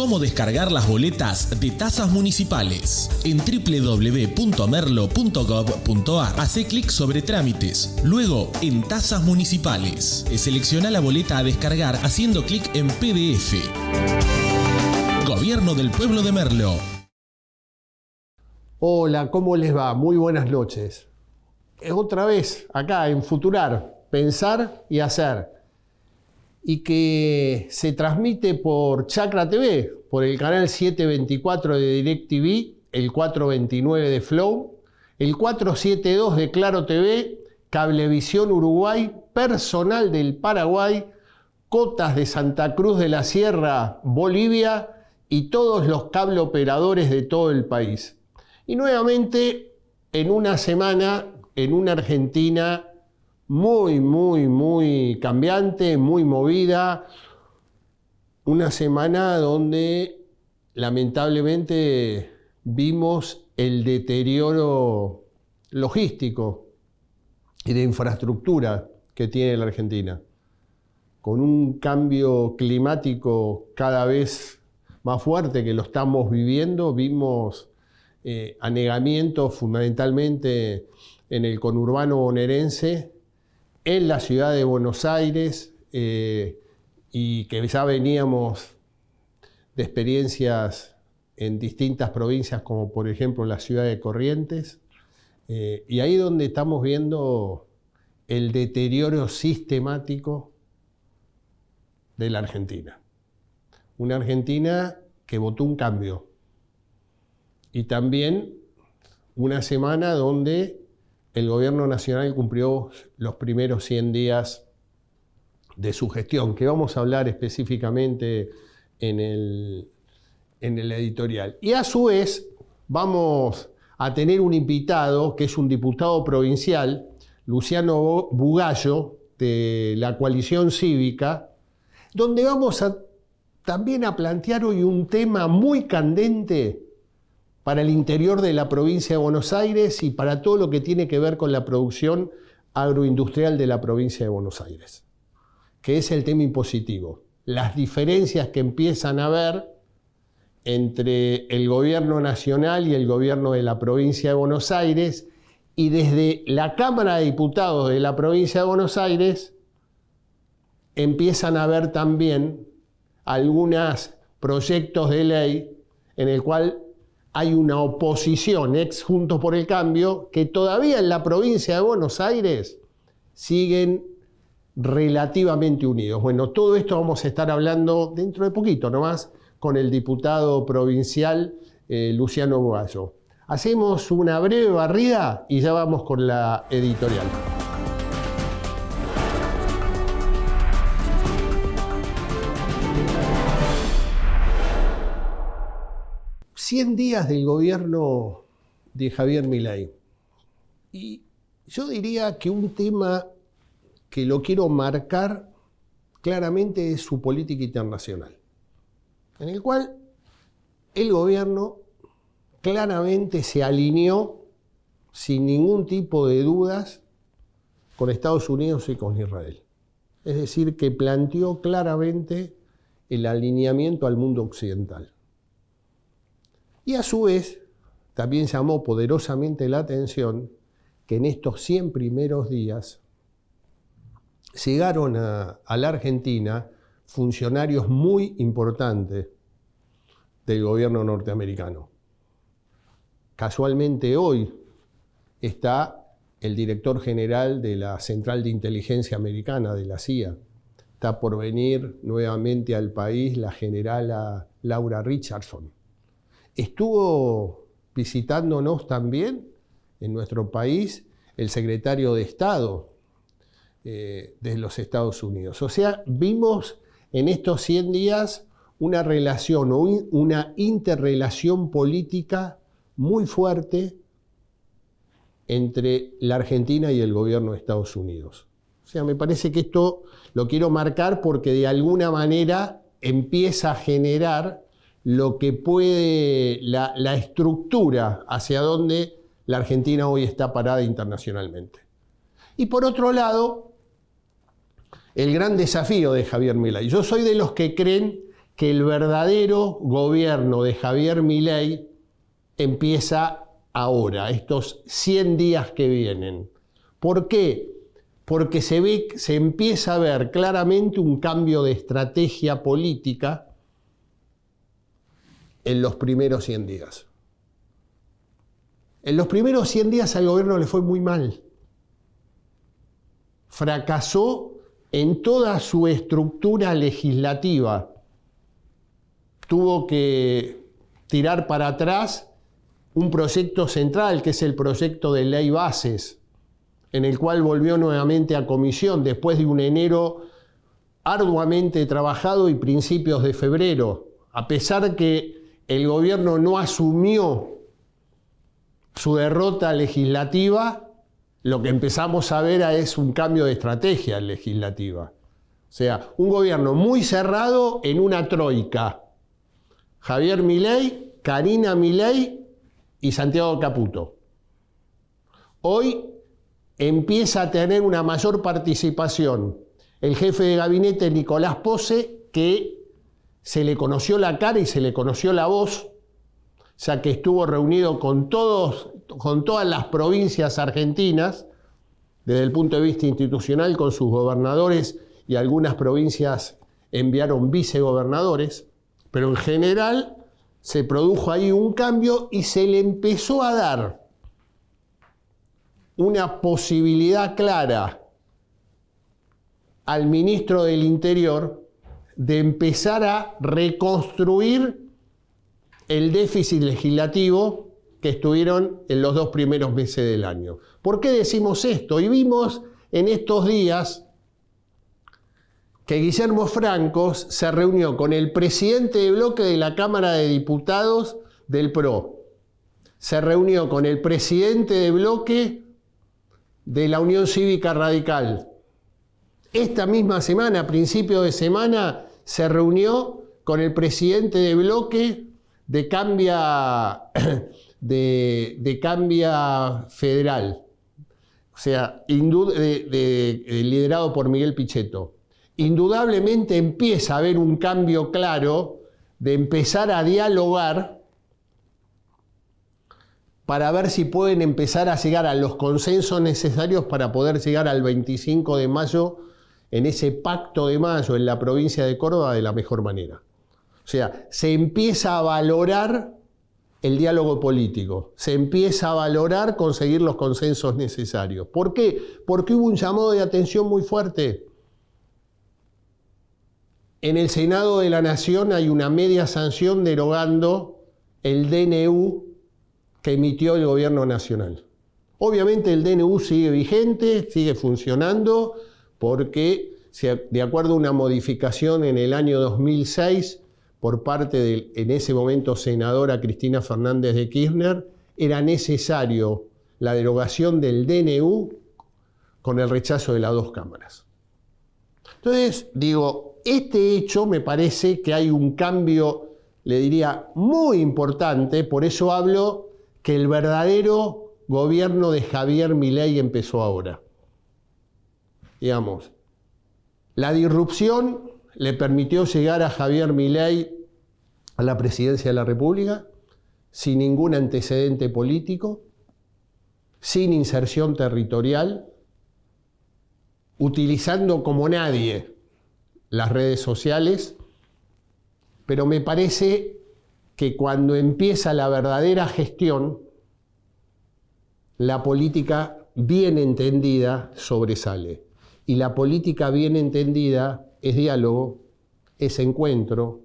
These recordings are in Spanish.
cómo descargar las boletas de tasas municipales en www.merlo.gov.ar. Hacé clic sobre trámites, luego en tasas municipales. Selecciona la boleta a descargar haciendo clic en PDF. Gobierno del Pueblo de Merlo. Hola, ¿cómo les va? Muy buenas noches. Otra vez acá en Futurar, pensar y hacer. Y que se transmite por Chakra TV, por el canal 724 de DirecTV, el 429 de Flow, el 472 de Claro TV, Cablevisión Uruguay, Personal del Paraguay, Cotas de Santa Cruz de la Sierra, Bolivia y todos los cable operadores de todo el país. Y nuevamente en una semana en una Argentina muy cambiante, muy movida. Una semana donde lamentablemente vimos el deterioro logístico y de infraestructura que tiene la Argentina. Con un cambio climático cada vez más fuerte que lo estamos viviendo, vimos anegamientos fundamentalmente en el conurbano bonaerense, en la ciudad de Buenos Aires, y que ya veníamos de experiencias en distintas provincias, como por ejemplo la ciudad de Corrientes, y ahí donde estamos viendo el deterioro sistemático de la Argentina. Una Argentina que votó un cambio, y también una semana donde el gobierno nacional cumplió los primeros 100 días de su gestión, que vamos a hablar específicamente en el editorial. Y a su vez vamos a tener un invitado que es un diputado provincial, Luciano Bugallo, de la Coalición Cívica, donde vamos también a plantear hoy un tema muy candente para el interior de la provincia de Buenos Aires y para todo lo que tiene que ver con la producción agroindustrial de la provincia de Buenos Aires, que es el tema impositivo. Las diferencias que empiezan a haber entre el gobierno nacional y el gobierno de la provincia de Buenos Aires, y desde la Cámara de Diputados de la provincia de Buenos Aires empiezan a haber también algunos proyectos de ley en el cual hay una oposición, ex Juntos por el Cambio, que todavía en la provincia de Buenos Aires siguen relativamente unidos. Bueno, todo esto vamos a estar hablando dentro de poquito nomás con el diputado provincial Luciano Bugallo. Hacemos una breve barrida y ya vamos con la editorial. ...100 días del gobierno de Javier Milei. Y yo diría que un tema que lo quiero marcar claramente es su política internacional, en el cual el gobierno claramente se alineó sin ningún tipo de dudas con Estados Unidos y con Israel. Es decir, que planteó claramente el alineamiento al mundo occidental. Y a su vez, también llamó poderosamente la atención que en estos 100 primeros días llegaron a la Argentina funcionarios muy importantes del gobierno norteamericano. Casualmente hoy está el director general de la Central de Inteligencia Americana, de la CIA. Está por venir nuevamente al país la generala Laura Richardson. Estuvo visitándonos también en nuestro país el secretario de Estado de los Estados Unidos. O sea, vimos en estos 100 días una relación o una interrelación política muy fuerte entre la Argentina y el gobierno de Estados Unidos. O sea, me parece que esto lo quiero marcar porque de alguna manera empieza a generar lo que puede, la estructura hacia donde la Argentina hoy está parada internacionalmente. Y por otro lado, el gran desafío de Javier Milei. Yo soy de los que creen que el verdadero gobierno de Javier Milei empieza ahora, estos 100 días que vienen. ¿Por qué? Porque se empieza a ver claramente un cambio de estrategia política en los primeros 100 días. En los primeros 100 días al gobierno le fue muy mal. Fracasó en toda su estructura legislativa. Tuvo que tirar para atrás un proyecto central, que es el proyecto de ley bases, en el cual volvió nuevamente a comisión después de un enero arduamente trabajado y principios de febrero. A pesar que el gobierno no asumió su derrota legislativa, lo que empezamos a ver es un cambio de estrategia legislativa. O sea, un gobierno muy cerrado en una troika. Javier Milei, Karina Milei y Santiago Caputo. Hoy empieza a tener una mayor participación el jefe de gabinete Nicolás Posse, que se le conoció la cara y se le conoció la voz, ya que estuvo reunido con todas las provincias argentinas, desde el punto de vista institucional, con sus gobernadores, y algunas provincias enviaron vicegobernadores, pero en general se produjo ahí un cambio y se le empezó a dar una posibilidad clara al ministro del Interior de empezar a reconstruir el déficit legislativo que estuvieron en los 2 primeros meses del año. ¿Por qué decimos esto? Y vimos en estos días que Guillermo Franco se reunió con el presidente de bloque de la Cámara de Diputados del PRO. Se reunió con el presidente de bloque de la Unión Cívica Radical. Esta misma semana, a principio de semana, se reunió con el presidente de bloque de Cambia Federal, o sea, liderado por Miguel Pichetto. Indudablemente empieza a haber un cambio claro de empezar a dialogar para ver si pueden empezar a llegar a los consensos necesarios para poder llegar al 25 de mayo, en ese pacto de mayo en la provincia de Córdoba, de la mejor manera. O sea, se empieza a valorar el diálogo político, se empieza a valorar conseguir los consensos necesarios. ¿Por qué? Porque hubo un llamado de atención muy fuerte. En el Senado de la Nación hay una media sanción derogando el DNU que emitió el gobierno nacional. Obviamente el DNU sigue vigente, sigue funcionando, porque de acuerdo a una modificación en el año 2006 por parte de, en ese momento, senadora Cristina Fernández de Kirchner, era necesario la derogación del DNU con el rechazo de las 2 cámaras. Entonces, digo, este hecho me parece que hay un cambio, le diría, muy importante, por eso hablo que el verdadero gobierno de Javier Milei empezó ahora. Digamos, la disrupción le permitió llegar a Javier Milei a la presidencia de la República sin ningún antecedente político, sin inserción territorial, utilizando como nadie las redes sociales, pero me parece que cuando empieza la verdadera gestión, la política bien entendida sobresale. Y la política bien entendida es diálogo, es encuentro,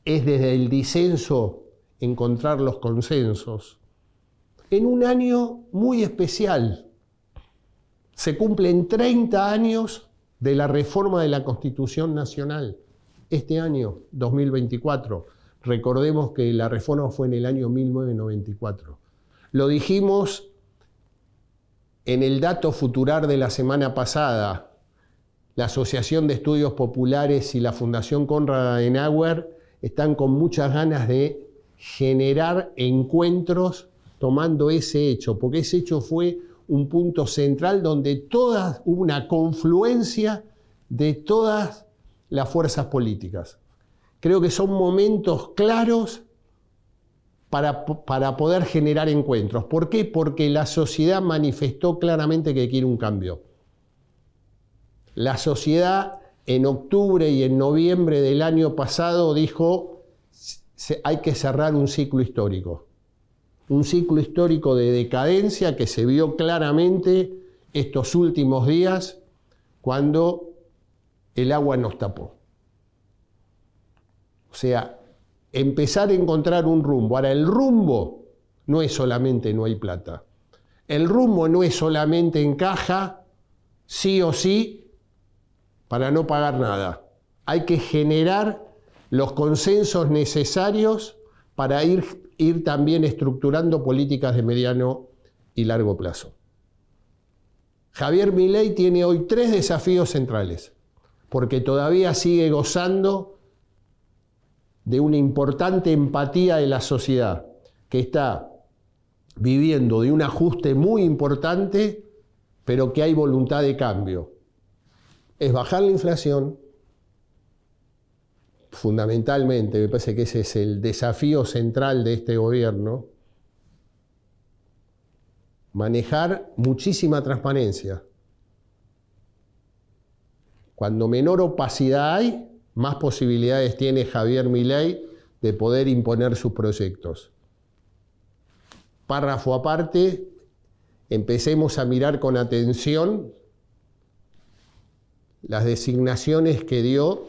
es desde el disenso encontrar los consensos. En un año muy especial, se cumplen 30 años de la reforma de la Constitución Nacional. Este año, 2024, recordemos que la reforma fue en el año 1994. Lo dijimos en el dato futurar de la semana pasada. La Asociación de Estudios Populares y la Fundación Konrad Adenauer están con muchas ganas de generar encuentros tomando ese hecho, porque ese hecho fue un punto central donde hubo una confluencia de todas las fuerzas políticas. Creo que son momentos claros para poder generar encuentros. ¿Por qué? Porque la sociedad manifestó claramente que quiere un cambio. La sociedad en octubre y en noviembre del año pasado dijo: hay que cerrar un ciclo histórico. Un ciclo histórico de decadencia que se vio claramente estos últimos días cuando el agua nos tapó. O sea, empezar a encontrar un rumbo. Ahora, el rumbo no es solamente no hay plata. El rumbo no es solamente encaja sí o sí para no pagar nada. Hay que generar los consensos necesarios para ir también estructurando políticas de mediano y largo plazo. Javier Milei tiene hoy 3 desafíos centrales, porque todavía sigue gozando de una importante empatía de la sociedad, que está viviendo de un ajuste muy importante, pero que hay voluntad de cambio. Es bajar la inflación, fundamentalmente, me parece que ese es el desafío central de este gobierno, manejar muchísima transparencia. Cuando menor opacidad hay, más posibilidades tiene Javier Milei de poder imponer sus proyectos. Párrafo aparte, empecemos a mirar con atención las designaciones que dio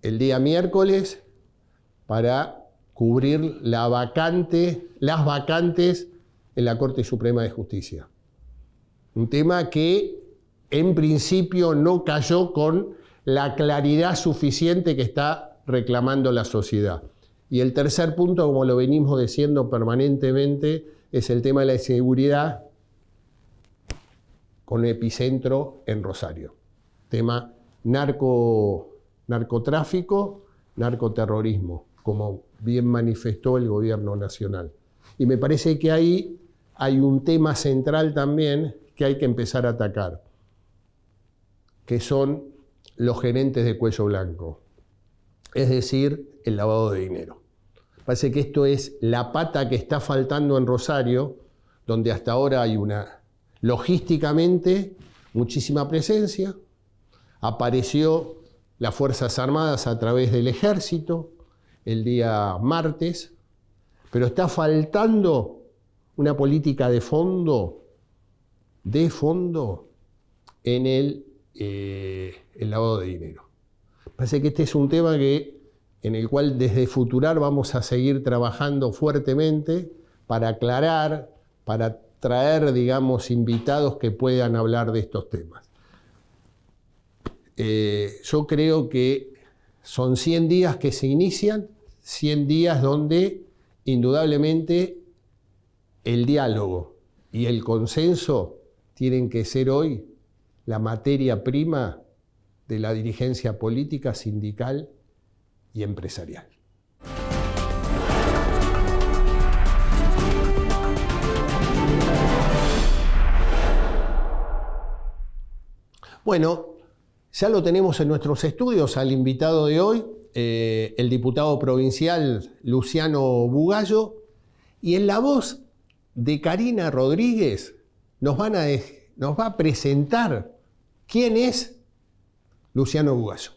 el día miércoles para cubrir las vacantes en la Corte Suprema de Justicia. Un tema que en principio no cayó con la claridad suficiente que está reclamando la sociedad. Y el tercer punto, como lo venimos diciendo permanentemente, es el tema de la seguridad con epicentro en Rosario. Tema narcotráfico, narcoterrorismo, como bien manifestó el gobierno nacional. Y me parece que ahí hay un tema central también que hay que empezar a atacar, que son los gerentes de cuello blanco, es decir, el lavado de dinero. Parece que esto es la pata que está faltando en Rosario, donde hasta ahora hay logísticamente, muchísima presencia. Apareció las Fuerzas Armadas a través del Ejército el día martes, pero está faltando una política de fondo en el lavado de dinero. Parece que este es un tema en el cual desde Futurar vamos a seguir trabajando fuertemente para aclarar, para traer, digamos, invitados que puedan hablar de estos temas. Yo creo que son 100 días que se inician, 100 días donde indudablemente el diálogo y el consenso tienen que ser hoy la materia prima de la dirigencia política, sindical y empresarial. Bueno, ya lo tenemos en nuestros estudios al invitado de hoy, el diputado provincial Luciano Bugallo, y en la voz de Karina Rodríguez nos va a presentar quién es Luciano Bugallo.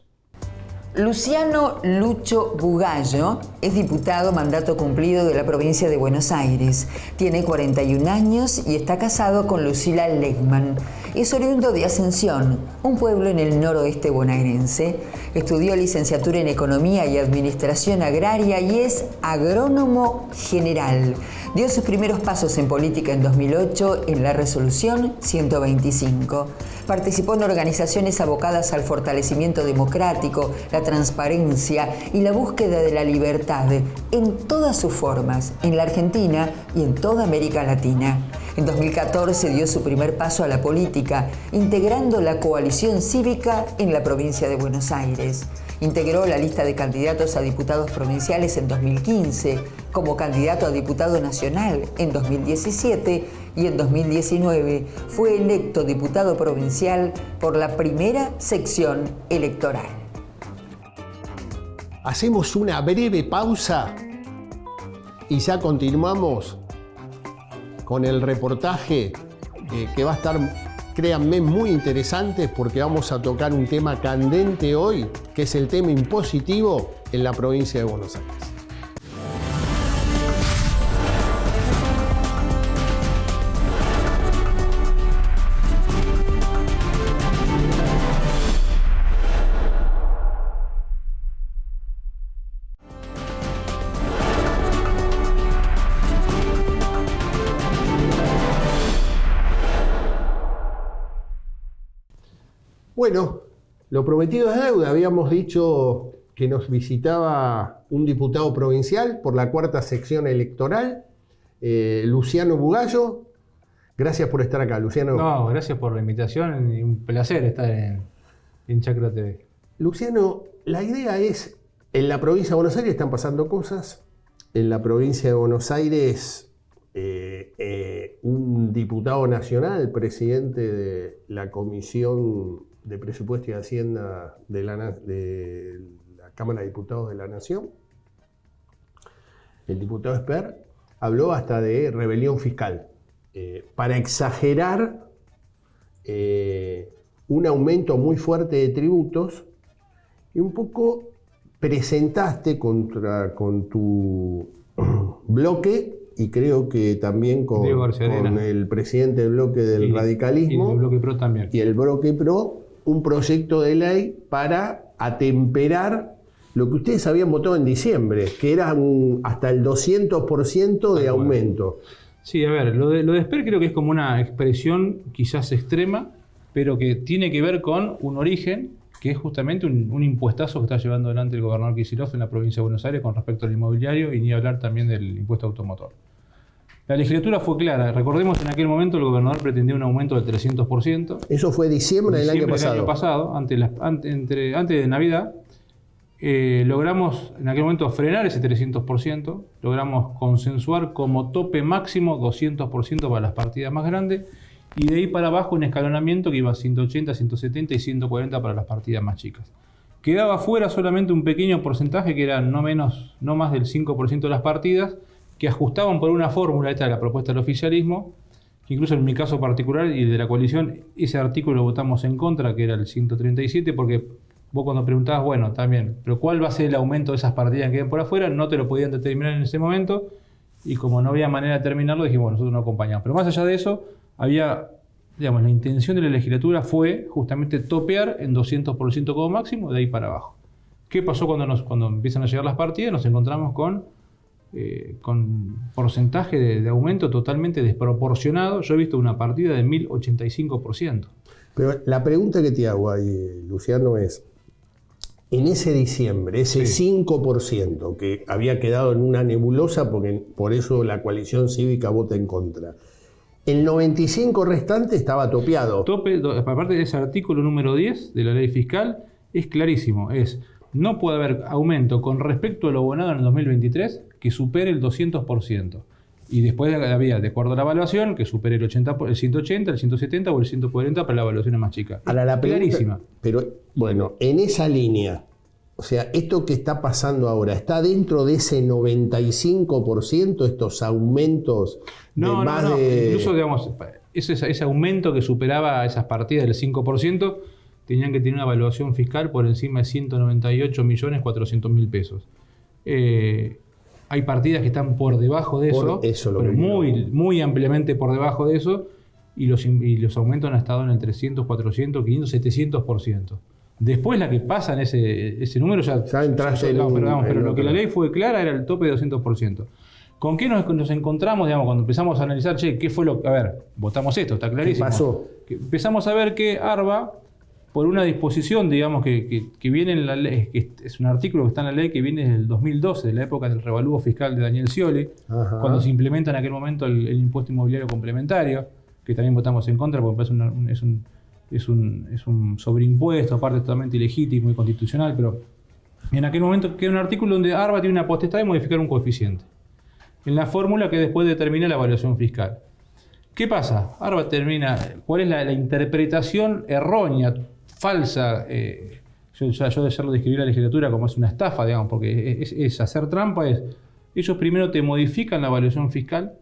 Luciano Lucho Bugallo es diputado mandato cumplido de la provincia de Buenos Aires. Tiene 41 años y está casado con Lucila Legman. Es oriundo de Ascensión, un pueblo en el noroeste bonaerense. Estudió licenciatura en Economía y Administración Agraria y es agrónomo general. Dio sus primeros pasos en política en 2008 en la Resolución 125. Participó en organizaciones abocadas al fortalecimiento democrático, la transparencia y la búsqueda de la libertad en todas sus formas, en la Argentina y en toda América Latina. En 2014 dio su primer paso a la política, integrando la coalición cívica en la provincia de Buenos Aires. Integró la lista de candidatos a diputados provinciales en 2015, como candidato a diputado nacional en 2017 y en 2019 fue electo diputado provincial por la primera sección electoral. Hacemos una breve pausa y ya continuamos con el reportaje que va a estar, créanme, muy interesante porque vamos a tocar un tema candente hoy, que es el tema impositivo en la provincia de Buenos Aires. Bueno, lo prometido es deuda. Habíamos dicho que nos visitaba un diputado provincial por la cuarta sección electoral, Luciano Bugallo. Gracias por estar acá, Luciano. No, gracias por la invitación y un placer estar en Chacra TV. Luciano, la idea es, en la provincia de Buenos Aires están pasando cosas. En la provincia de Buenos Aires, un diputado nacional, presidente de la Comisión de Presupuesto y Hacienda de la Cámara de Diputados de la Nación, el diputado Esper, habló hasta de rebelión fiscal, para exagerar un aumento muy fuerte de tributos, y un poco presentaste con tu bloque, y creo que también con el presidente del bloque del radicalismo y el bloque PRO también. Y el bloque PRO, un proyecto de ley para atemperar lo que ustedes habían votado en diciembre, que era hasta el 200% de aumento. Sí, a ver, lo de Esper creo que es como una expresión quizás extrema, pero que tiene que ver con un origen, que es justamente un impuestazo que está llevando adelante el gobernador Kicillof en la provincia de Buenos Aires con respecto al inmobiliario, y ni hablar también del impuesto automotor. La legislatura fue clara. Recordemos, en aquel momento el gobernador pretendía un aumento del 300%. Eso fue diciembre del año pasado, antes de Navidad. Logramos en aquel momento frenar ese 300%. Logramos consensuar como tope máximo 200% para las partidas más grandes. Y de ahí para abajo un escalonamiento que iba a 180, 170 y 140 para las partidas más chicas. Quedaba fuera solamente un pequeño porcentaje, que era no más del 5% de las partidas, que ajustaban por una fórmula, esta es la propuesta del oficialismo, que incluso en mi caso particular y de la coalición, ese artículo lo votamos en contra, que era el 137, porque vos cuando preguntabas, bueno, también, pero ¿cuál va a ser el aumento de esas partidas que quedan por afuera? No te lo podían determinar en ese momento, y como no había manera de terminarlo, dijimos, bueno, nosotros no acompañamos. Pero más allá de eso, había, digamos, la intención de la legislatura fue justamente topear en 200% como máximo, de ahí para abajo. ¿Qué pasó cuando empiezan a llegar las partidas? Nos encontramos con porcentaje de aumento totalmente desproporcionado. Yo he visto una partida de 1085%. Pero la pregunta que te hago ahí, Luciano, es, en ese diciembre, ese 5% que había quedado en una nebulosa, porque por eso la coalición cívica vota en contra, el 95% restante estaba topeado. Aparte de ese artículo número 10 de la ley fiscal, es clarísimo, no puede haber aumento con respecto a lo abonado en el 2023 que supere el 200%. Y después había, de acuerdo a la evaluación, que supere el 180, el 170 o el 140 para la evaluación más chica. Ahora, la pregunta, clarísima. Pero bueno, en esa línea, o sea, esto que está pasando ahora, ¿está dentro de ese 95%, estos aumentos No. Incluso, digamos, ese aumento que superaba esas partidas del 5%, tenían que tener una evaluación fiscal por encima de 198.400.000 pesos. Hay partidas que están por debajo de eso, pero muy ampliamente por debajo de eso, y los aumentos han estado en el 300, 400, 500, 700%. Después la que pasa en ese número ya entraste pero lo que la ley fue clara era el tope de 200%. ¿Con qué nos encontramos, digamos, cuando empezamos a analizar, qué fue lo que... A ver, votamos esto, está clarísimo. ¿Qué pasó? Empezamos a ver que ARBA, por una disposición, digamos, que viene en la ley, que es un artículo que está en la ley que viene desde el 2012, de la época del revalúo fiscal de Daniel Scioli, cuando se implementa en aquel momento el impuesto inmobiliario complementario, que también votamos en contra porque es un sobreimpuesto, aparte totalmente ilegítimo y constitucional, pero en aquel momento queda un artículo donde ARBA tiene una potestad de modificar un coeficiente en la fórmula que después determina la evaluación fiscal. ¿Qué pasa? ARBA determina cuál es la interpretación errónea, falsa, yo de ayer lo describí a la legislatura como es una estafa, digamos, porque es hacer trampa, ellos primero te modifican la evaluación fiscal,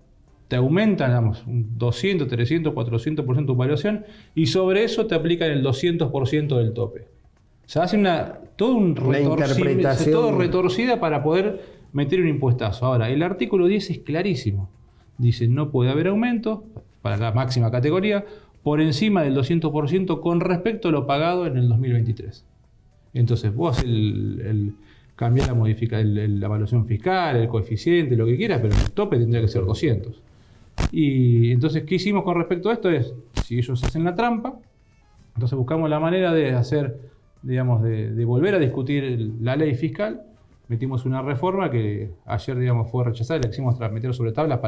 te aumentan, digamos, un 200, 300, 400% tu evaluación, y sobre eso te aplican el 200% del tope. O sea, hacen todo retorcida para poder meter un impuestazo. Ahora, el artículo 10 es clarísimo. Dice, no puede haber aumento para la máxima categoría por encima del 200% con respecto a lo pagado en el 2023. Entonces, vos haces cambiar la evaluación fiscal, el coeficiente, lo que quieras, pero el tope tendría que ser 200. Y entonces, ¿qué hicimos con respecto a esto? Si ellos hacen la trampa, entonces buscamos la manera de hacer, digamos, de volver a discutir la ley fiscal. Metimos una reforma que ayer, digamos, fue rechazada, la quisimos meter sobre tablas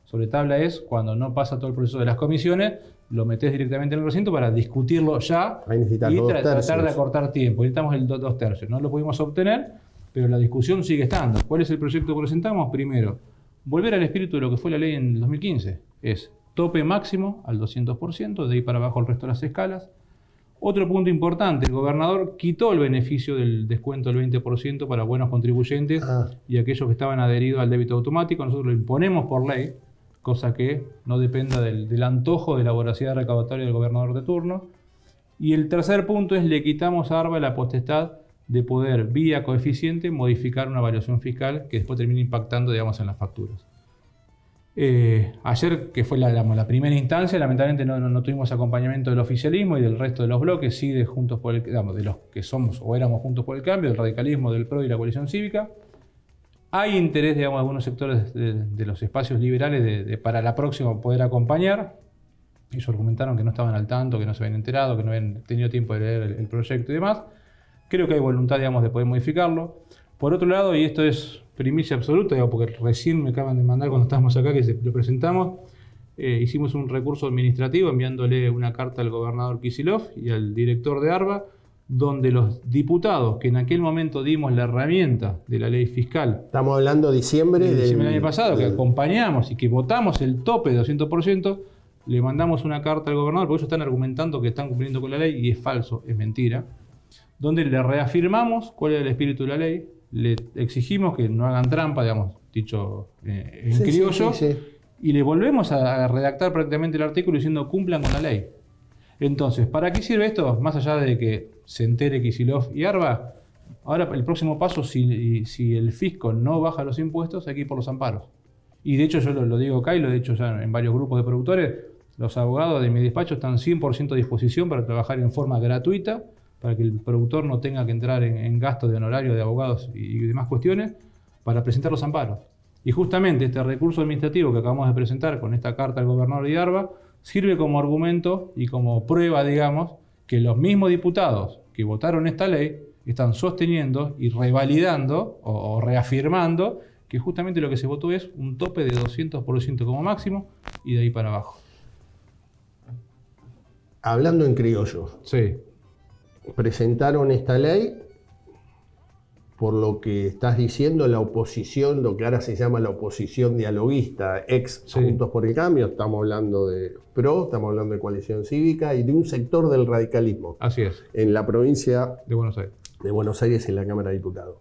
sobre tabla es cuando no pasa todo el proceso de las comisiones, lo metés directamente en el recinto para discutirlo ya y tratar de acortar tiempo. Necesitamos el 2/3. No lo pudimos obtener, pero la discusión sigue estando. ¿Cuál es el proyecto que presentamos? Primero, volver al espíritu de lo que fue la ley en el 2015. Es tope máximo al 200%, de ahí para abajo el resto de las escalas. Otro punto importante, el gobernador quitó el beneficio del descuento del 20% para buenos contribuyentes y aquellos que estaban adheridos al débito automático. Nosotros lo imponemos por ley, cosa que no dependa del antojo de la voracidad recaudatoria del gobernador de turno. Y el tercer punto es le quitamos a ARBA la potestad de poder, vía coeficiente, modificar una variación fiscal que después termina impactando, digamos, en las facturas. Ayer, que fue la primera instancia, lamentablemente no tuvimos acompañamiento del oficialismo y del resto de los bloques, sí de Juntos por el, digamos, de los que somos o éramos Juntos por el Cambio, del radicalismo, del PRO y la coalición cívica. Hay interés, digamos, de algunos sectores de los espacios liberales de para la próxima poder acompañar. Ellos argumentaron que no estaban al tanto, que no se habían enterado, que no habían tenido tiempo de leer el proyecto y demás. Creo que hay voluntad, digamos, de poder modificarlo. Por otro lado, y esto es primicia absoluta, digamos, porque recién me acaban de mandar cuando estábamos acá que lo presentamos, hicimos un recurso administrativo enviándole una carta al gobernador Kicillof y al director de ARBA, donde los diputados que en aquel momento dimos la herramienta de la ley fiscal. Estamos hablando de diciembre del año pasado, que acompañamos y que votamos el tope de 200%, le mandamos una carta al gobernador, porque ellos están argumentando que están cumpliendo con la ley y es falso, es mentira, donde le reafirmamos cuál era el espíritu de la ley, le exigimos que no hagan trampa, digamos, dicho en criollo, y le volvemos a redactar prácticamente el artículo diciendo cumplan con la ley. Entonces, ¿para qué sirve esto? Más allá de que se entere Kicillof y ARBA, ahora el próximo paso, si el fisco no baja los impuestos, hay que ir por los amparos. Y de hecho yo lo digo acá y lo he dicho ya en varios grupos de productores, los abogados de mi despacho están 100% a disposición para trabajar en forma gratuita, para que el productor no tenga que entrar en gastos de honorario de abogados y demás cuestiones, para presentar los amparos. Y justamente este recurso administrativo que acabamos de presentar con esta carta al gobernador de ARBA sirve como argumento y como prueba, digamos, que los mismos diputados que votaron esta ley están sosteniendo y revalidando o reafirmando que justamente lo que se votó es un tope de 200% como máximo y de ahí para abajo. Hablando en criollo. Sí. Presentaron esta ley, por lo que estás diciendo, la oposición, lo que ahora se llama la oposición dialoguista, Juntos por el Cambio, estamos hablando de PRO, estamos hablando de Coalición Cívica y de un sector del radicalismo. Así es. En la provincia de Buenos Aires. De Buenos Aires, en la Cámara de Diputados.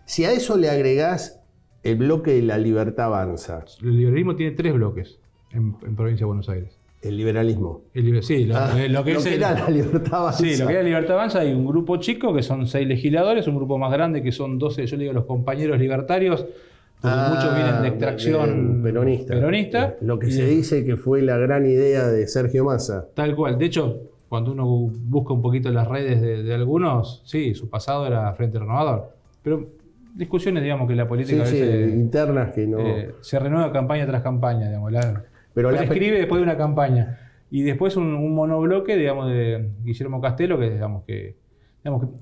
Si a eso le agregás el bloque de La Libertad Avanza. El liberalismo tiene 3 bloques en provincia de Buenos Aires. El liberalismo. Sí, lo que era la Libertad Avanza. Sí, lo que era la Libertad Avanza, hay un grupo chico que son 6 legisladores, un grupo más grande que son 12, yo le digo los compañeros libertarios, porque muchos vienen de extracción peronista. Lo que se dice que fue la gran idea de Sergio Massa. Tal cual. De hecho, cuando uno busca un poquito las redes de algunos, sí, su pasado era Frente Renovador. Pero discusiones, digamos, que la política a veces, internas que no... se renueva campaña tras campaña, digamos. Pero escribe después de una campaña. Y después un monobloque, digamos, de Guillermo Castelo, que digamos que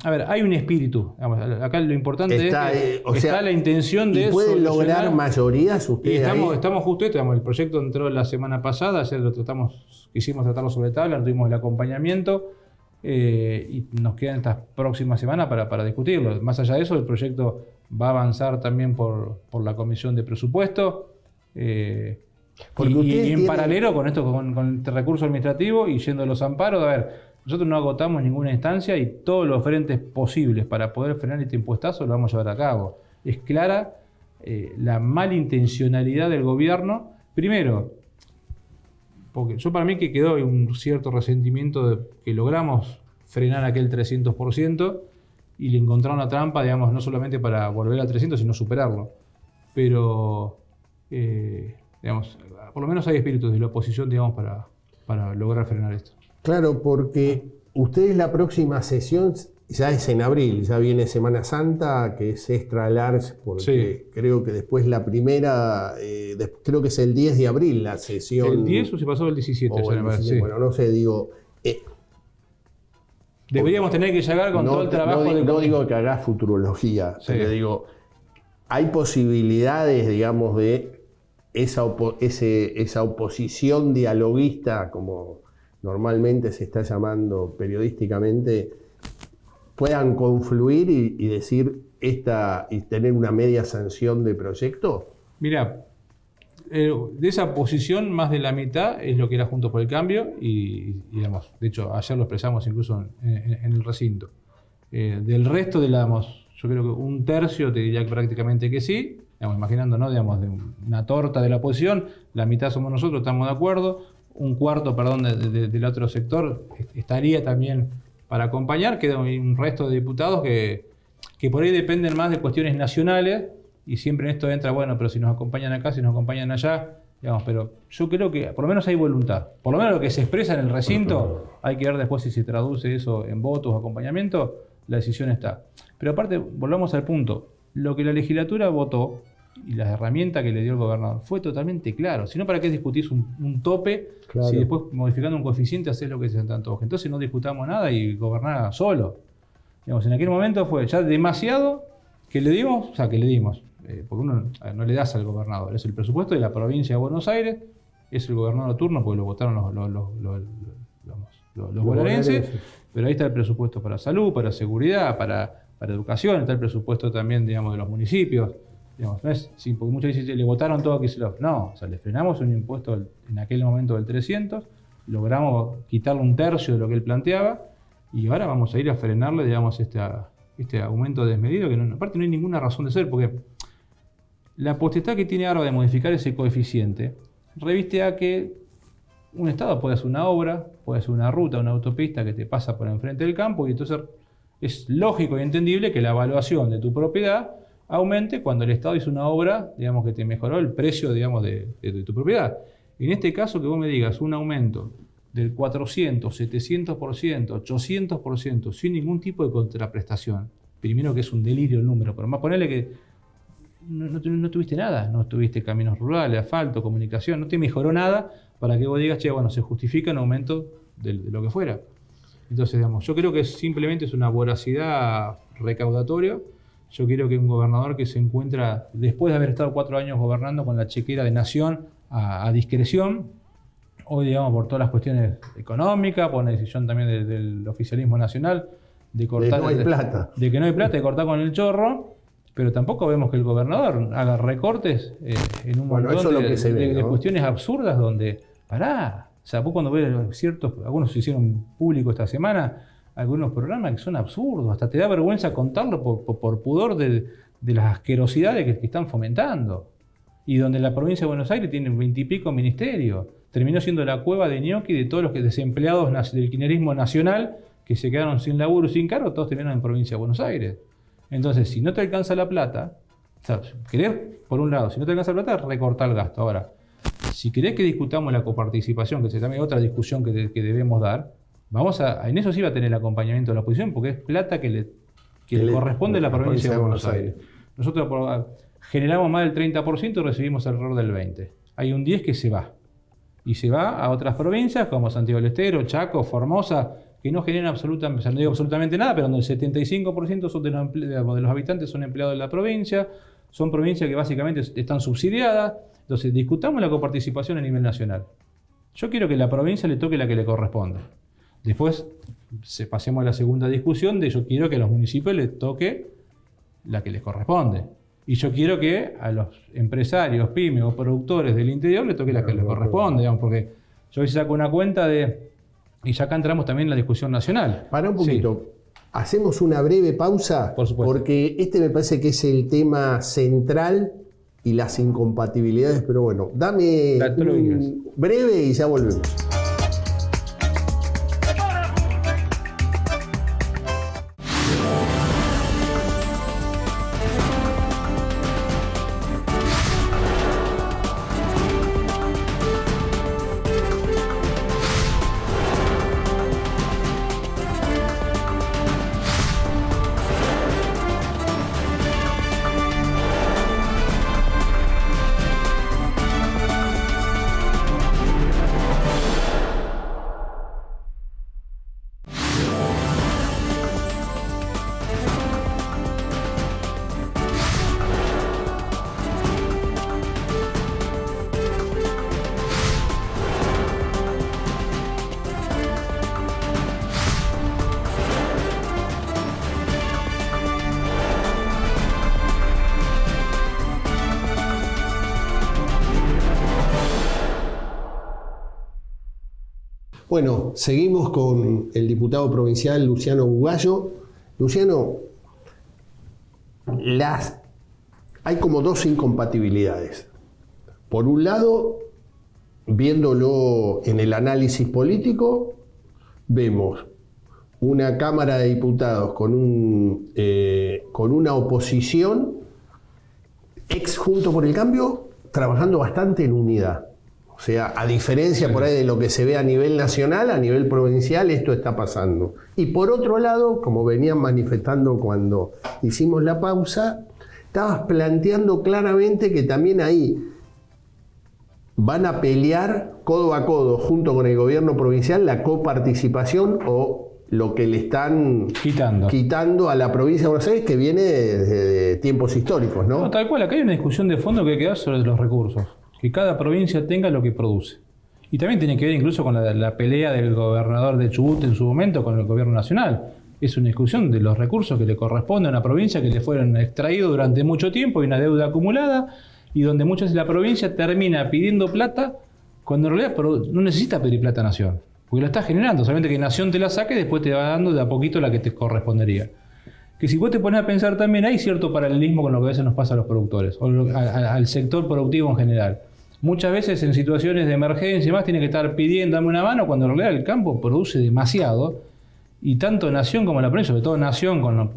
a ver, hay un espíritu. Digamos, acá lo importante es que está la intención de... ¿Y pueden lograr mayorías ustedes estamos justo esto, digamos, el proyecto entró la semana pasada, ayer quisimos tratarlo sobre tabla, tuvimos el acompañamiento y nos quedan estas próximas semanas para discutirlo. Más allá de eso, el proyecto va a avanzar también por la Comisión de Presupuesto. Y en paralelo con esto, con este recurso administrativo y yendo a los amparos, a ver, nosotros no agotamos ninguna instancia y todos los frentes posibles para poder frenar este impuestazo lo vamos a llevar a cabo. Es clara la malintencionalidad del gobierno. Primero, porque yo para mí que quedó un cierto resentimiento de que logramos frenar aquel 300% y le encontraron una trampa, digamos, no solamente para volver a 300, sino superarlo. Pero, digamos, por lo menos hay espíritus de la oposición, digamos, para lograr frenar esto. Claro, porque ustedes la próxima sesión ya es en abril, ya viene Semana Santa, que es extra large, porque creo que después la primera, creo que es el 10 de abril la sesión. ¿El 10 o se pasó el 17? O el 17, sí. Bueno, no sé, digo... deberíamos tener que llegar con todo el trabajo no digo que hagas futurología, pero digo, hay posibilidades, digamos, de esa oposición dialoguista, como normalmente se está llamando periodísticamente, puedan confluir y decir y tener una media sanción de proyecto? Mira, de esa posición más de la mitad es lo que era Juntos por el Cambio y digamos, de hecho ayer lo expresamos incluso en el recinto. Del resto, digamos, yo creo que un tercio te diría prácticamente que sí, digamos, imaginando, ¿no? Digamos, de una torta de la oposición, la mitad somos nosotros, estamos de acuerdo, un cuarto, perdón, del otro sector estaría también para acompañar, queda un resto de diputados que por ahí dependen más de cuestiones nacionales. Y siempre en esto entra, bueno, pero si nos acompañan acá, si nos acompañan allá, digamos, pero yo creo que por lo menos hay voluntad. Por lo menos lo que se expresa en el recinto, hay que ver después si se traduce eso en votos o acompañamiento, la decisión está. Pero aparte, volvamos al punto, lo que la legislatura votó y las herramientas que le dio el gobernador fue totalmente claro. Si no, ¿para qué discutís un tope si después modificando un coeficiente haces lo que se antoje? Entonces no discutamos nada y gobernaba solo. Digamos, en aquel momento fue ya demasiado que le dimos, porque uno no le das al gobernador, es el presupuesto de la provincia de Buenos Aires, es el gobernador turno porque lo votaron los bonaerenses, pero ahí está el presupuesto para salud, para seguridad, para educación, está el presupuesto también, digamos, de los municipios. Digamos, no es, sí, porque muchos dicen le votaron todo a Kicillof. No, o sea, le frenamos un impuesto en aquel momento del 300, logramos quitarle un tercio de lo que él planteaba y ahora vamos a ir a frenarle, digamos, este aumento desmedido, que aparte no hay ninguna razón de ser, porque la potestad que tiene ahora de modificar ese coeficiente reviste a que un Estado puede hacer una obra, puede hacer una ruta, una autopista que te pasa por enfrente del campo y entonces es lógico y entendible que la evaluación de tu propiedad aumente cuando el Estado hizo una obra, digamos, que te mejoró el precio, digamos, de tu propiedad. En este caso, que vos me digas un aumento del 400, 700%, 800%, sin ningún tipo de contraprestación, primero que es un delirio el número, pero más ponerle que no tuviste nada, no tuviste caminos rurales, asfalto, comunicación, no te mejoró nada para que vos digas, che, bueno, se justifica un aumento de lo que fuera. Entonces, digamos, yo creo que simplemente es una voracidad recaudatoria. Yo quiero que un gobernador que se encuentra, después de haber estado 4 años gobernando con la chequera de nación a discreción, hoy, digamos, por todas las cuestiones económicas, por una decisión también del oficialismo nacional, de cortar, de que no hay plata, de cortar con el chorro, pero tampoco vemos que el gobernador haga recortes en un montón de cuestiones absurdas donde, pará, o sea, vos cuando ves algunos se hicieron públicos esta semana, algunos programas que son absurdos, hasta te da vergüenza contarlo por pudor de las asquerosidades que están fomentando. Y donde la provincia de Buenos Aires tiene 20 y pico ministerios, terminó siendo la cueva de ñoqui de todos los desempleados del kirchnerismo nacional que se quedaron sin laburo y sin cargo, todos terminaron en provincia de Buenos Aires. Entonces, si no te alcanza la plata, o sea, querés, por un lado, si no te alcanza la plata, recortar el gasto. Ahora, si querés que discutamos la coparticipación, que es también otra discusión que debemos dar, en eso sí va a tener el acompañamiento de la oposición, porque es plata que le corresponde a la provincia de Buenos Aires. Nosotros generamos más del 30% y recibimos alrededor del 20%. Hay un 10% que se va. Y se va a otras provincias como Santiago del Estero, Chaco, Formosa, que no generan absolutamente nada, pero donde el 75% de los habitantes son empleados de la provincia, son provincias que básicamente están subsidiadas. Entonces, discutamos la coparticipación a nivel nacional. Yo quiero que la provincia le toque la que le corresponde. Después pasemos a la segunda discusión de yo quiero que a los municipios les toque la que les corresponde. Y yo quiero que a los empresarios, pymes o productores del interior les toque la que les corresponde, digamos, porque yo hoy saco una cuenta de Y ya acá entramos también en la discusión nacional. Para un poquito. Sí. Hacemos una breve pausa. Por supuesto. Porque este me parece que es el tema central y las incompatibilidades. Pero bueno, dame un breve y ya volvemos. Bueno, seguimos con el diputado provincial Luciano Bugallo. Luciano, hay como dos incompatibilidades. Por un lado, viéndolo en el análisis político, vemos una Cámara de Diputados con una oposición ex Juntos por el Cambio trabajando bastante en unidad. O sea, a diferencia por ahí de lo que se ve a nivel nacional, a nivel provincial, esto está pasando. Y por otro lado, como venían manifestando cuando hicimos la pausa, estabas planteando claramente que también ahí van a pelear codo a codo junto con el gobierno provincial la coparticipación o lo que le están quitando a la provincia de Buenos Aires, que viene de tiempos históricos, ¿no? No, tal cual, acá hay una discusión de fondo que hay que dar sobre los recursos. Que cada provincia tenga lo que produce. Y también tiene que ver incluso con la pelea del gobernador de Chubut en su momento con el gobierno nacional. Es una discusión de los recursos que le corresponde a una provincia que le fueron extraídos durante mucho tiempo y una deuda acumulada, y donde muchas veces la provincia termina pidiendo plata cuando en realidad no necesita pedir plata a Nación, porque lo está generando, solamente que Nación te la saque y después te va dando de a poquito la que te correspondería. Que si vos te pones a pensar también hay cierto paralelismo con lo que a veces nos pasa a los productores, o al sector productivo en general. Muchas veces en situaciones de emergencia y más tiene que estar pidiendo dame una mano cuando en realidad el campo produce demasiado, y tanto Nación como la provincia, sobre todo Nación con los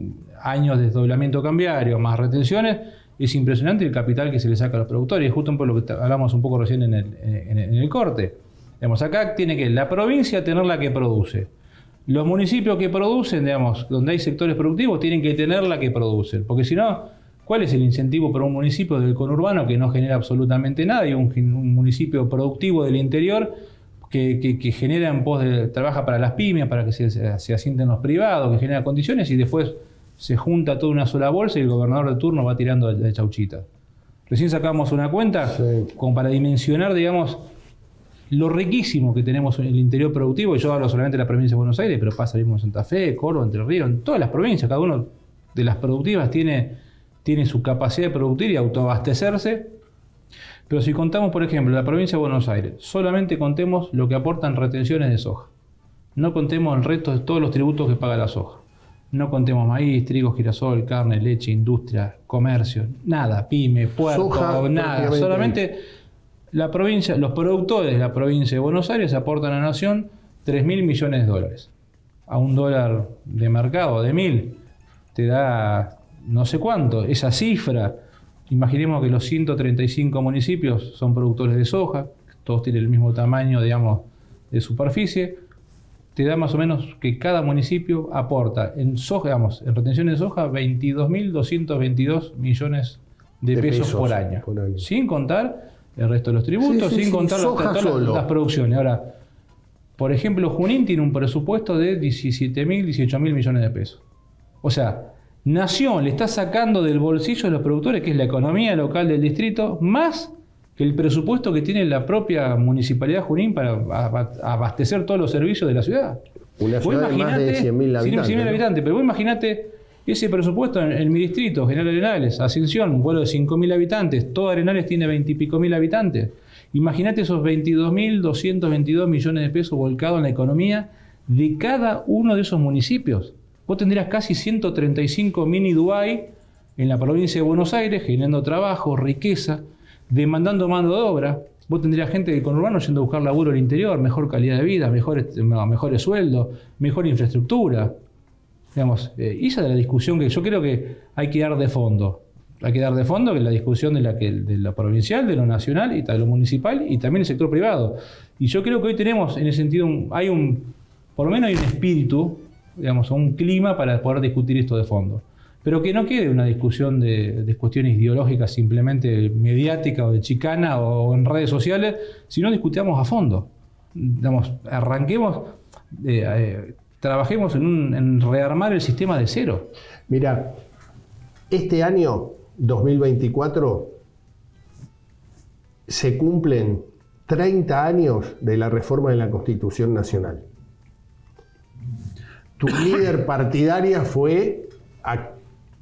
años de desdoblamiento cambiario más retenciones, es impresionante el capital que se le saca a los productores. Y es justo un poco lo que hablamos un poco recién en el corte. Digamos, acá tiene que la provincia tener la que produce. Los municipios que producen, digamos, donde hay sectores productivos, tienen que tener la que producen, porque si no, ¿cuál es el incentivo para un municipio del conurbano que no genera absolutamente nada y un municipio productivo del interior que genera en pos de, trabaja para las pymes, para que se asienten los privados, que genera condiciones y después se junta toda una sola bolsa y el gobernador de turno va tirando de chauchita? Recién sacamos una cuenta como para dimensionar, digamos, lo riquísimo que tenemos en el interior productivo. Y yo hablo solamente de la provincia de Buenos Aires, pero pasa mismo en Santa Fe, Córdoba, Entre Ríos, en todas las provincias. Cada una de las productivas tiene su capacidad de producir y autoabastecerse. Pero si contamos, por ejemplo, la provincia de Buenos Aires, solamente contemos lo que aportan retenciones de soja. No contemos el resto de todos los tributos que paga la soja. No contemos maíz, trigo, girasol, carne, leche, industria, comercio, nada, pyme, puerto, soja, nada. Solamente la provincia, los productores de la provincia de Buenos Aires aportan a la Nación 3.000 millones de dólares. A un dólar de mercado de 1.000 te da no sé cuánto. Esa cifra, imaginemos que los 135 municipios son productores de soja, todos tienen el mismo tamaño, digamos, de superficie. Te da más o menos que cada municipio aporta en soja, digamos, en retenciones de soja, 22.222 millones de pesos por año. Sin contar el resto de los tributos, sin contar las producciones. Ahora, por ejemplo, Junín tiene un presupuesto de 17.000, 18.000 millones de pesos. O sea, Nación le está sacando del bolsillo de los productores, que es la economía local del distrito, más que el presupuesto que tiene la propia Municipalidad de Junín para abastecer todos los servicios de la ciudad. Una ciudad de más de 100.000 habitantes. 100.000 habitantes, pero vos imaginate Ese presupuesto en mi distrito, General Arenales, Ascensión, un pueblo de 5.000 habitantes, todo Arenales tiene 20 y pico mil habitantes. Imagínate esos 22.222 millones de pesos volcados en la economía de cada uno de esos municipios. Vos tendrías casi 135 mini Dubái en la provincia de Buenos Aires, generando trabajo, riqueza, demandando mano de obra. Vos tendrías gente del conurbano yendo a buscar laburo al interior, mejor calidad de vida, mejores sueldos, mejor infraestructura. Digamos, esa es la discusión que yo creo que hay que dar de fondo. Hay que dar de fondo que es la discusión de lo provincial, de lo nacional y de lo municipal y también el sector privado. Y yo creo que hoy tenemos, en ese sentido, por lo menos hay un espíritu, digamos, un clima para poder discutir esto de fondo. Pero que no quede una discusión de cuestiones ideológicas simplemente mediáticas o de chicana o en redes sociales, sino discutamos a fondo. Digamos, arranquemos, trabajemos en rearmar el sistema de cero. Mira, este año 2024 se cumplen 30 años de la reforma de la Constitución Nacional. Tu líder partidaria fue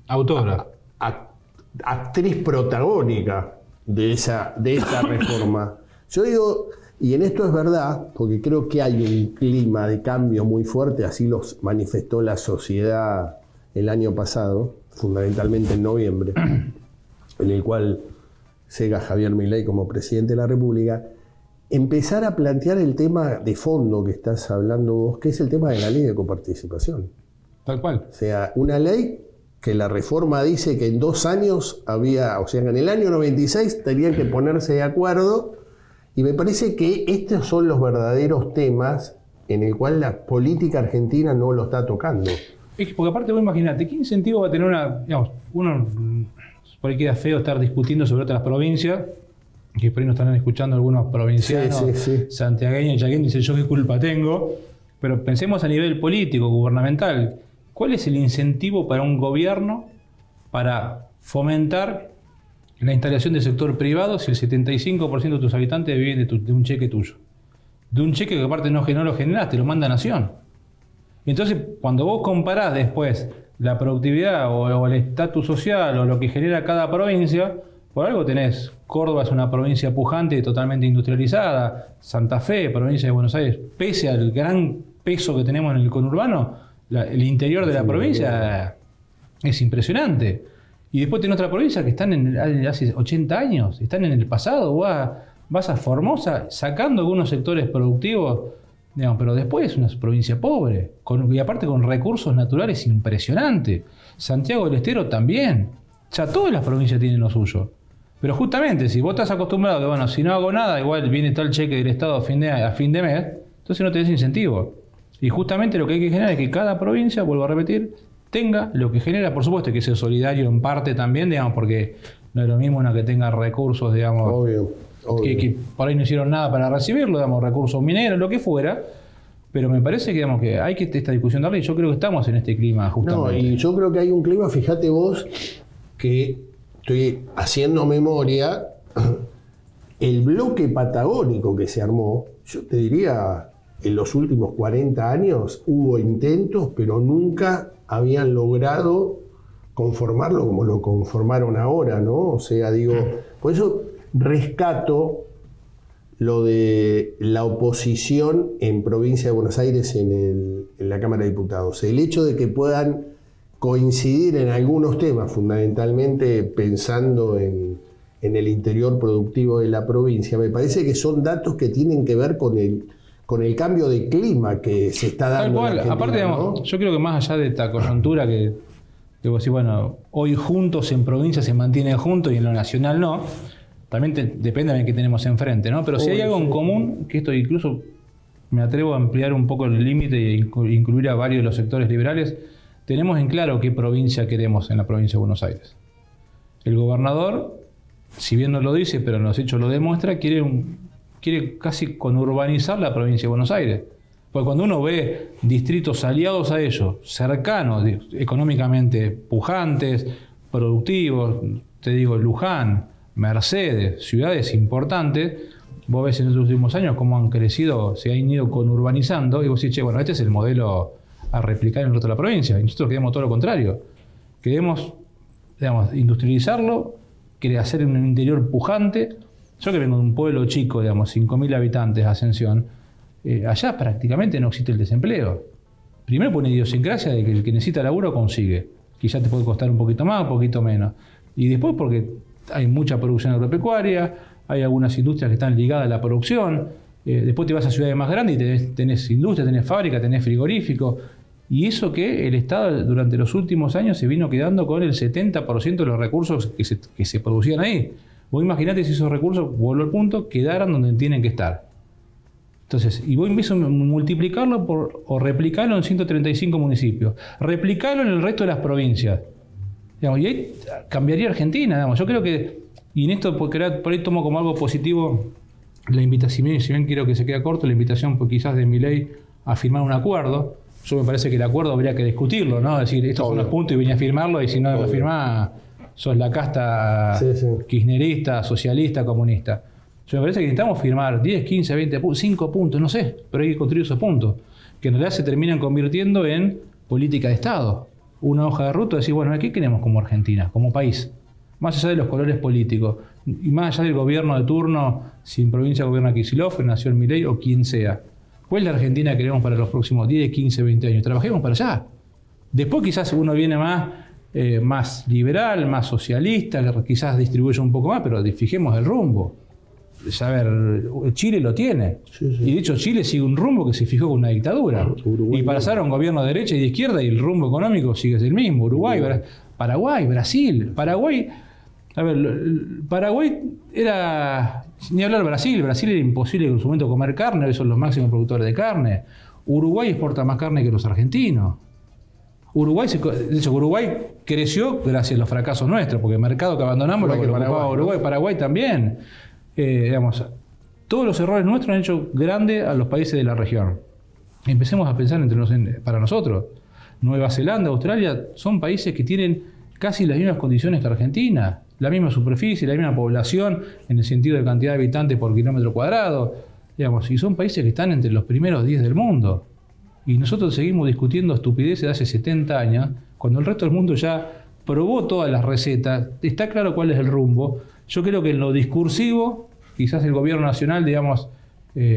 Autora. Actriz protagónica de esa reforma. Yo digo, y en esto es verdad, porque creo que hay un clima de cambio muy fuerte, así los manifestó la sociedad el año pasado, fundamentalmente en noviembre, en el cual llega Javier Milei como presidente de la República, empezar a plantear el tema de fondo que estás hablando vos, que es el tema de la ley de coparticipación. Tal cual. O sea, una ley que la reforma dice que en 2 años o sea, en el año 96 tenían que ponerse de acuerdo, y me parece que estos son los verdaderos temas en el cual la política argentina no lo está tocando. Porque aparte vos imaginate, ¿qué incentivo va a tener uno por ahí queda feo estar discutiendo sobre otras provincias, que por ahí nos estarán escuchando algunos provincianos, santiagueños, chaqueños, dicen yo qué culpa tengo, pero pensemos a nivel político, gubernamental. ¿Cuál es el incentivo para un gobierno para fomentar la instalación del sector privado si el 75% de tus habitantes viven de un cheque tuyo? De un cheque que aparte no lo generaste, lo manda Nación. Entonces, cuando vos comparás después la productividad o el estatus social o lo que genera cada provincia, por algo tenés, Córdoba es una provincia pujante y totalmente industrializada, Santa Fe, provincia de Buenos Aires, pese al gran peso que tenemos en el conurbano, el interior de la provincia es impresionante. Y después tenés otra provincia que están hace 80 años, están en el pasado. Vas a Formosa sacando algunos sectores productivos, digamos, pero después es una provincia pobre, y aparte con recursos naturales impresionantes. Santiago del Estero también. Ya todas las provincias tienen lo suyo. Pero justamente, si vos estás acostumbrado que, bueno, si no hago nada, igual viene tal cheque del Estado a fin de mes, entonces no tenés incentivo. Y justamente lo que hay que generar es que cada provincia, vuelvo a repetir, tenga lo que genera, por supuesto, que sea solidario en parte también, digamos, porque no es lo mismo una que tenga recursos, digamos, obvio. Que por ahí no hicieron nada para recibirlo, digamos, recursos mineros, lo que fuera, pero me parece que, digamos, que hay que esta discusión darle, y yo creo que estamos en este clima justamente. No, y yo creo que hay un clima, fíjate vos, que estoy haciendo memoria, el bloque patagónico que se armó, yo te diría, en los últimos 40 años hubo intentos, pero nunca habían logrado conformarlo como lo conformaron ahora, ¿no? O sea, digo, por eso rescato lo de la oposición en Provincia de Buenos Aires en la Cámara de Diputados. El hecho de que puedan coincidir en algunos temas, fundamentalmente pensando en el interior productivo de la provincia, me parece que son datos que tienen que ver con el cambio de clima que se está dando. Tal cual. Aparte, digamos, ¿no? Yo creo que más allá de esta coyuntura que vos decís, bueno, hoy juntos en provincia se mantienen juntos y en lo nacional no, también depende de qué tenemos enfrente, ¿no? Pero si hay algo en común, que esto incluso me atrevo a ampliar un poco el límite e incluir a varios de los sectores liberales, tenemos en claro qué provincia queremos en la provincia de Buenos Aires. El gobernador, si bien no lo dice, pero en los hechos lo demuestra, quiere casi conurbanizar la provincia de Buenos Aires. Porque cuando uno ve distritos aliados a ellos, cercanos, económicamente pujantes, productivos, te digo Luján, Mercedes, ciudades importantes, vos ves en los últimos años cómo han crecido, se han ido conurbanizando, y vos decís, che, bueno, este es el modelo a replicar en el resto de la provincia, y nosotros queremos todo lo contrario. Queremos, digamos, industrializarlo, hacer un interior pujante. Yo que vengo de un pueblo chico, digamos, 5.000 habitantes, Ascensión, allá prácticamente no existe el desempleo. Primero por una idiosincrasia de que el que necesita laburo consigue. Quizás te puede costar un poquito más, un poquito menos. Y después porque hay mucha producción agropecuaria, hay algunas industrias que están ligadas a la producción. Después te vas a ciudades más grandes y tenés industria, tenés fábrica, tenés frigorífico. Y eso que el Estado durante los últimos años se vino quedando con el 70% de los recursos que se producían ahí. Vos imaginate si esos recursos, vuelvo al punto, quedaran donde tienen que estar. Entonces, y vos empiezo a multiplicarlo o replicarlo en 135 municipios. Replicarlo en el resto de las provincias. Digamos, y ahí cambiaría Argentina. Digamos. Yo creo que, y en esto por ahí tomo como algo positivo la invitación, si bien quiero que se quede corto, la invitación pues, quizás de Milei a firmar un acuerdo. Yo me parece que el acuerdo habría que discutirlo, ¿no? Es decir, estos son los puntos y venía a firmarlo, y si no lo firmás, sos la casta kirchnerista, socialista, comunista. Yo me parece que necesitamos firmar 10, 15, 20 puntos, 5 puntos, no sé, pero hay que construir esos puntos, que en realidad se terminan convirtiendo en política de Estado. Una hoja de ruta, decir, bueno, ¿qué queremos como Argentina, como país? Más allá de los colores políticos, y más allá del gobierno de turno, si en provincia gobierna Kicillof, Nación Milei o quien sea. ¿Cuál es la Argentina que queremos para los próximos 10, 15, 20 años? Trabajemos para allá. Después quizás uno viene más liberal, más socialista, quizás distribuye un poco más, pero fijemos el rumbo. A ver, Chile lo tiene. Sí. Y de hecho Chile sigue un rumbo que se fijó con una dictadura. Uruguay, y pasaron gobiernos de derecha y de izquierda y el rumbo económico sigue el mismo. Uruguay, Paraguay, Brasil. Paraguay era... Ni hablar Brasil era imposible en su momento comer carne, hoy son los máximos productores de carne. Uruguay exporta más carne que los argentinos. Uruguay creció gracias a los fracasos nuestros, porque el mercado que abandonamos lo ocupaba Uruguay, Paraguay también. Digamos, todos los errores nuestros han hecho grande a los países de la región. Empecemos a pensar para nosotros. Nueva Zelanda, Australia, son países que tienen casi las mismas condiciones que Argentina. La misma superficie, la misma población, en el sentido de cantidad de habitantes por kilómetro cuadrado. Digamos, y son países que están entre los primeros 10 del mundo. Y nosotros seguimos discutiendo estupideces de hace 70 años, cuando el resto del mundo ya probó todas las recetas, está claro cuál es el rumbo. Yo creo que en lo discursivo, quizás el gobierno nacional, digamos,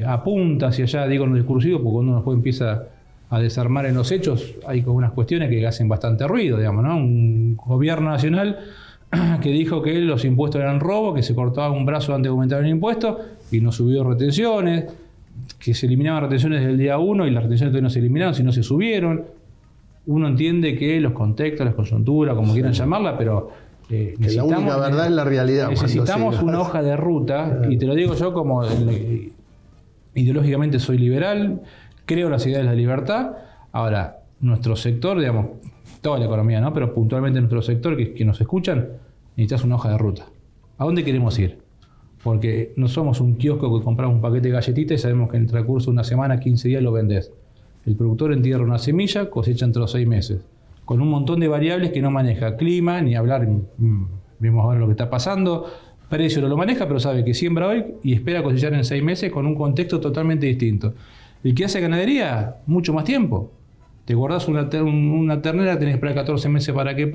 apunta hacia allá, digo en lo discursivo, porque cuando uno después empieza a desarmar en los hechos, hay como unas cuestiones que hacen bastante ruido, digamos, ¿no? Un gobierno nacional que dijo que los impuestos eran robo, que se cortaba un brazo antes de aumentar el impuesto y no subió retenciones, que se eliminaban retenciones desde el día 1 y las retenciones todavía no se eliminaron, sino se subieron. Uno entiende que los contextos, las coyunturas, como quieran llamarla, pero la única verdad es la realidad. Necesitamos una hoja de ruta, y te lo digo yo como ideológicamente soy liberal, creo en las ideas de la libertad. Ahora, nuestro sector, digamos, toda la economía, ¿no? Pero puntualmente nuestro sector, que nos escuchan, necesitas una hoja de ruta. ¿A dónde queremos ir? Porque no somos un kiosco que compramos un paquete de galletitas y sabemos que en el transcurso de una semana, 15 días lo vendés. El productor entierra una semilla, cosecha entre los 6 meses, con un montón de variables que no maneja. Clima, ni hablar, vemos ahora lo que está pasando. Precio no lo maneja, pero sabe que siembra hoy y espera cosechar en 6 meses con un contexto totalmente distinto. El que hace ganadería, mucho más tiempo. Te guardás una ternera, tenés que esperar 14 meses para que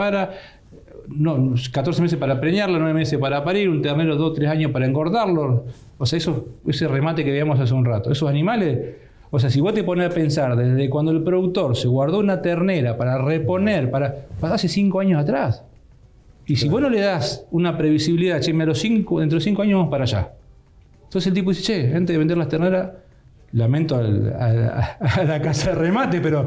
no, 14 meses para preñarla, 9 meses para parir, un ternero 2 o 3 años para engordarlo. O sea, ese remate que veíamos hace un rato. Esos animales, o sea, si vos te pones a pensar desde cuando el productor se guardó una ternera para reponer, hace 5 años atrás. Y si vos no le das una previsibilidad, dentro de 5 años vamos para allá. Entonces el tipo dice, antes de vender las terneras, lamento a la casa de remate, pero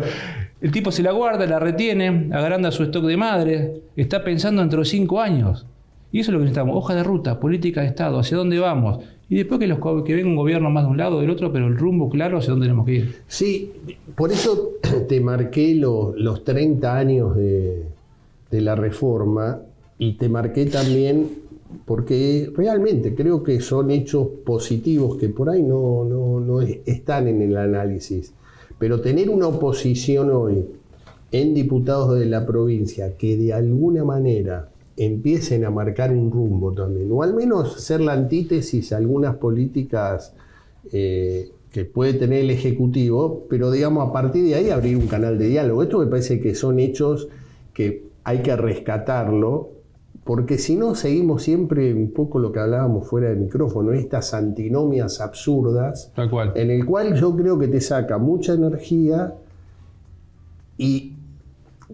el tipo se la guarda, la retiene, agranda su stock de madres, está pensando dentro de 5 años. Y eso es lo que necesitamos, hoja de ruta, política de Estado, hacia dónde vamos. Y después que venga un gobierno más de un lado o del otro, pero el rumbo claro hacia dónde tenemos que ir. Sí, por eso te marqué los 30 años de la reforma y te marqué también porque realmente creo que son hechos positivos que por ahí no están en el análisis. Pero tener una oposición hoy en diputados de la provincia que de alguna manera empiecen a marcar un rumbo también, o al menos ser la antítesis a algunas políticas que puede tener el Ejecutivo, pero digamos a partir de ahí abrir un canal de diálogo. Esto me parece que son hechos que hay que rescatarlo, porque si no seguimos siempre un poco lo que hablábamos fuera del micrófono, estas antinomias absurdas, Tal cual. en el cual yo creo que te saca mucha energía y,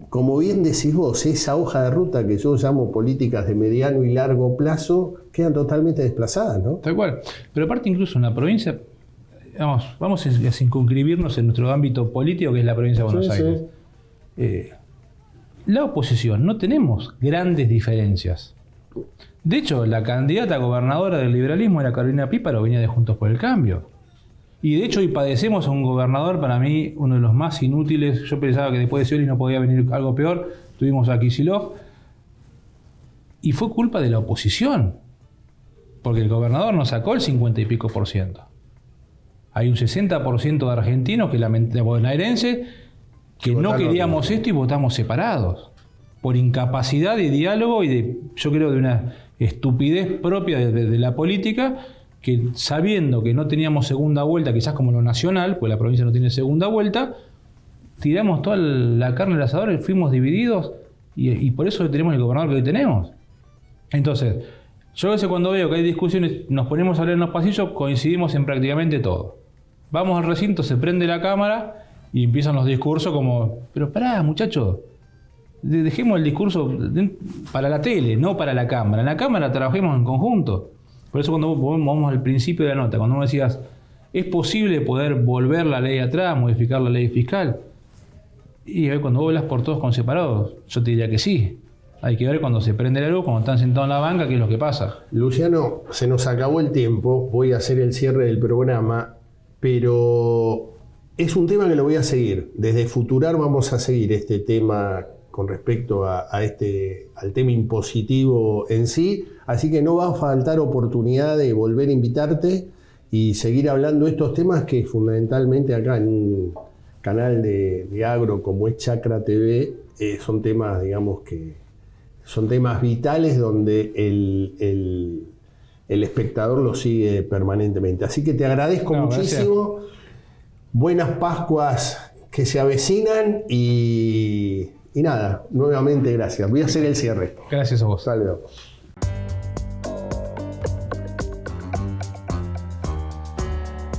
como bien decís vos, esa hoja de ruta que yo llamo políticas de mediano y largo plazo quedan totalmente desplazadas, ¿no? Tal cual. Pero aparte incluso en la provincia, vamos a circunscribirnos en nuestro ámbito político, que es la provincia de Buenos Sí, Aires. La oposición, no tenemos grandes diferencias. De hecho, la candidata a gobernadora del liberalismo era Carolina Píparo, venía de Juntos por el Cambio. Y de hecho hoy padecemos a un gobernador, para mí, uno de los más inútiles. Yo pensaba que después de Scioli no podía venir algo peor. Tuvimos a Kicillof. Y fue culpa de la oposición. Porque el gobernador nos sacó el 50 y pico %. Hay un 60% de argentinos, de bonaerenses, que no queríamos esto y votamos separados. Por incapacidad de diálogo y yo creo, de una estupidez propia de la política, que sabiendo que no teníamos segunda vuelta, quizás como lo nacional, pues la provincia no tiene segunda vuelta, tiramos toda la carne al asador y fuimos divididos, y por eso tenemos el gobernador que hoy tenemos. Entonces, yo a veces cuando veo que hay discusiones, nos ponemos a hablar en los pasillos, coincidimos en prácticamente todo. Vamos al recinto, se prende la cámara y empiezan los discursos como, pero pará, muchachos, dejemos el discurso para la tele, no para la cámara. En la cámara trabajemos en conjunto. Por eso cuando vamos al principio de la nota, cuando me decías, ¿es posible poder volver la ley atrás, modificar la ley fiscal? Y cuando vos hablas por todos con separados, yo te diría que sí. Hay que ver cuando se prende la luz, cuando están sentados en la banca, qué es lo que pasa. Luciano, se nos acabó el tiempo, voy a hacer el cierre del programa, pero es un tema que lo voy a seguir. Desde Futurar vamos a seguir este tema con respecto al tema impositivo en sí, así que no va a faltar oportunidad de volver a invitarte y seguir hablando de estos temas que fundamentalmente acá en un canal de agro como es Chacra TV, son temas, digamos, que son temas vitales donde el espectador lo sigue permanentemente. Así que te agradezco muchísimo. Gracias. Buenas Pascuas que se avecinan y nada, nuevamente gracias. Voy a hacer el cierre. Gracias a vos. Salve.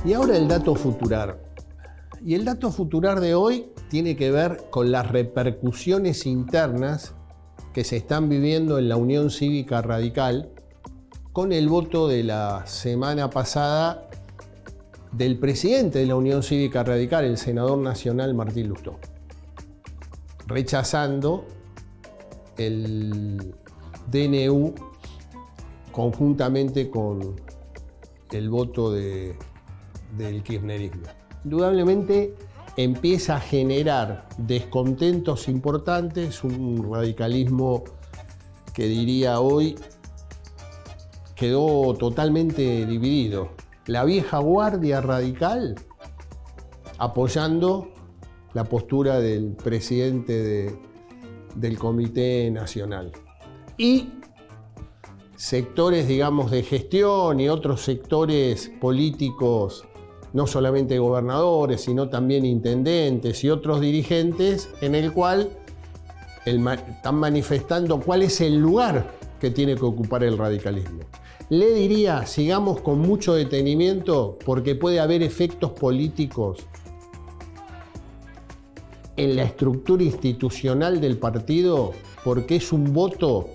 Y ahora el dato futurar. Y el dato futurar de hoy tiene que ver con las repercusiones internas que se están viviendo en la Unión Cívica Radical con el voto de la semana pasada del presidente de la Unión Cívica Radical, el senador nacional Martín Lustó, rechazando el DNU conjuntamente con el voto del kirchnerismo. Indudablemente empieza a generar descontentos importantes, un radicalismo que diría hoy quedó totalmente dividido. La vieja guardia radical apoyando la postura del presidente del Comité Nacional. Y sectores, digamos, de gestión y otros sectores políticos, no solamente gobernadores, sino también intendentes y otros dirigentes, en el cual están manifestando cuál es el lugar que tiene que ocupar el radicalismo. Le diría, sigamos con mucho detenimiento, porque puede haber efectos políticos en la estructura institucional del partido, porque es un voto,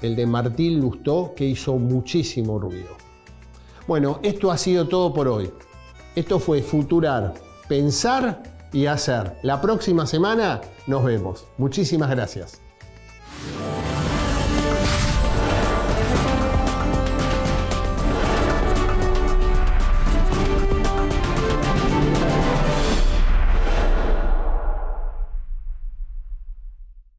el de Martín Lustó, que hizo muchísimo ruido. Bueno, esto ha sido todo por hoy. Esto fue Futurar, pensar y hacer. La próxima semana nos vemos. Muchísimas gracias.